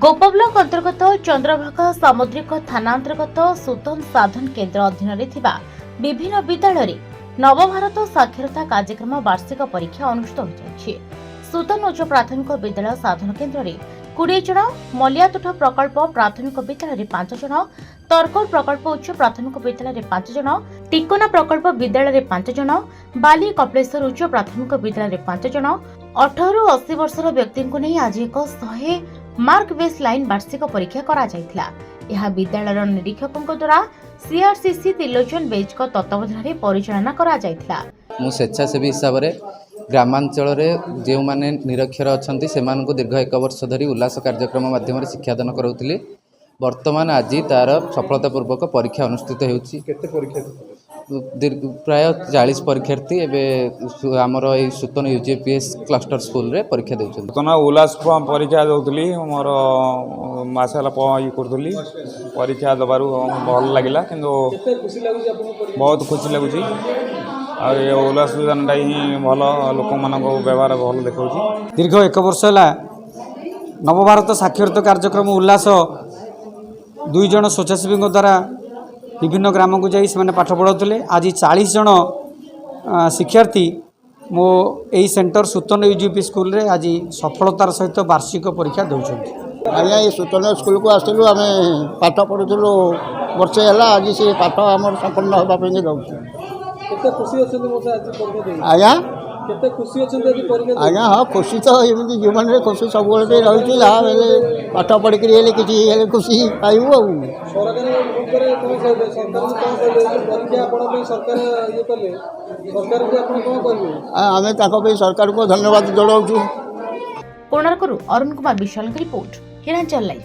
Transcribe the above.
गोपब्लक अंतर्गत चंद्रभागा सामुद्रिक थाना अंतर्गत सुतन साधन केन्द्र अधीन विभिन्न विद्यालय नवभारत साक्षरता कार्यक्रम वार्षिक परीक्षा अनुष्ठित होती। सुतन उच्च प्राथमिक विद्यालय साधन केन्द्र में 20 जन, मलियातुठ प्रकल्प प्राथमिक विद्यालय 5 जन, तरकोर प्रकल्प उच्च प्राथमिक विद्यालय 5 जन, टिकोना प्रकल्प विद्यालय 5 जन, बाली कपिलेश्वर उच्च प्राथमिक विद्यालय 5 जन, 18 ରୁ 80 वर्षर व्यक्ति को नहीं आज एक 100 मार्क बेस लाइन वार्षिक परीक्षा करा जायथिला। यह विद्यालय निरीक्षकों द्वारा सीआरसीसी त्रिलोचन बेज को तत्वावधान में परिचालना करा जायथिला। मु स्वेच्छासेवी हिसाब से ग्रामांचल जो मैंने निरक्षर अच्छा से दीर्घ 1 वर्ष धरी उल्लास कार्यक्रम माध्यम शिक्षादान कराऊली। वर्तमान आज तार सफलतापूर्वक परीक्षा अनुष्ठित होती। प्राय 40 परीक्षार्थी एवं आमर ये सुतन यूजीपीएस क्लस्टर स्कूल रे परीक्षा देउछन। सुतन उल्लास परीक्षा दउतली मोर मासाला ये करतली परीक्षा दबारु भल लागिला किंतु बहुत खुशी लगुची। आ ये उल्लास जानटा ही भल लोक मानक व्यवहार भल देखौची। दीर्घ 1 वर्ष है नवभारत साक्षरता कार्यक्रम उल्लास 2 जन स्वेच्छासेवी द्वारा विभिन्न ग्राम को जाई से पाठ पढ़ाते। आज 40 जन शिक्षार्थी मो यही सेंटर सुतन यूजीपी स्कूल रे आज सफलतार सहित वार्षिक परीक्षा दौरान। आज्ञा ये सुतन स्कूल को आसलु आम पाठ पढ़ुलु वर्षे है। आज से पाठ आम संपन्न होगापी जाऊँ। आज्ञा आज्ञा हाँ खुशी तो एमती जीवन में खुशी सब रही पाठ पढ़ी कि खुशी पाइबू। आम सरकार को धन्यवाद जनाऊँ। कोणार्करू अरुण कुमार विशाल रिपोर्ट, हिरांचल लाइव।